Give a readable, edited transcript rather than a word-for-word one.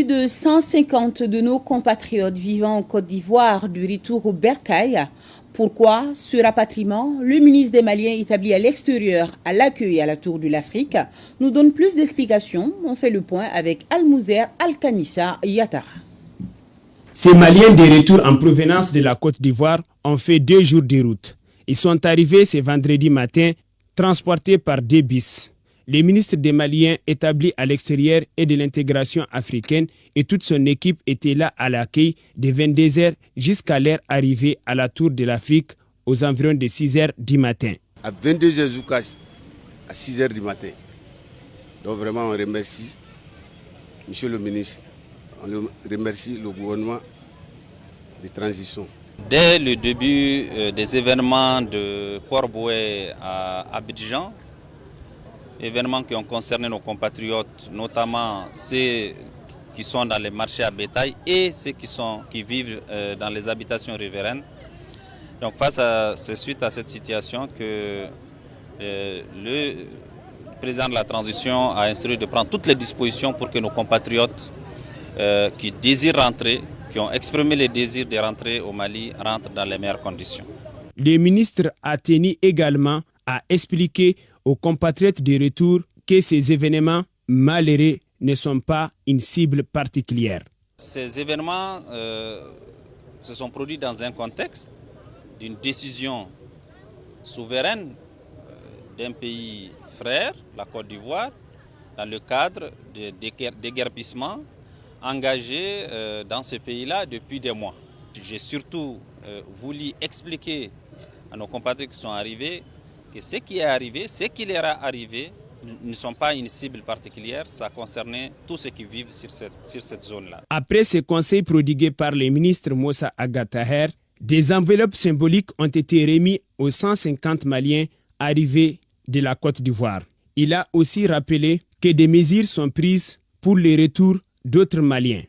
Plus de 150 de nos compatriotes vivant en Côte d'Ivoire du retour au bercail. Pourquoi ce rapatriement? Le ministre des Maliens établi à l'extérieur à l'accueil à la Tour de l'Afrique nous donne plus d'explications. On fait le point avec Almouzer Alkanissa Yatara. Ces Maliens de retour en provenance de la Côte d'Ivoire ont fait 2 jours de route. Ils sont arrivés ce vendredi matin, transportés par 2 bus. Le ministre des Maliens établi à l'extérieur et de l'intégration africaine et toute son équipe étaient là à l'accueil de 22h jusqu'à leur arrivée à la Tour de l'Afrique aux environs de 6h du matin. À 22h jusqu'à 6h du matin. Donc vraiment on remercie Monsieur le ministre, on remercie le gouvernement de transition. Dès le début des événements de Port-Boué à Abidjan, événements qui ont concerné nos compatriotes, notamment ceux qui sont dans les marchés à bétail et ceux qui vivent dans les habitations riveraines. Donc c'est suite à cette situation que le président de la transition a instruit de prendre toutes les dispositions pour que nos compatriotes qui désirent rentrer, qui ont exprimé le désir de rentrer au Mali, rentrent dans les meilleures conditions. Le ministre a tenu également à expliquer aux compatriotes de retour que ces événements malheureux ne sont pas une cible particulière. Ces événements se sont produits dans un contexte d'une décision souveraine d'un pays frère, la Côte d'Ivoire, dans le cadre de déguerpissement engagé dans ce pays-là depuis des mois. J'ai surtout voulu expliquer à nos compatriotes qui sont arrivés que ce qui est arrivé, ce qui leur est arrivé, ne sont pas une cible particulière, ça concernait tous ceux qui vivent sur cette zone-là. Après ce conseil prodigué par le ministre Moussa Agataher, des enveloppes symboliques ont été remises aux 150 Maliens arrivés de la Côte d'Ivoire. Il a aussi rappelé que des mesures sont prises pour le retour d'autres Maliens.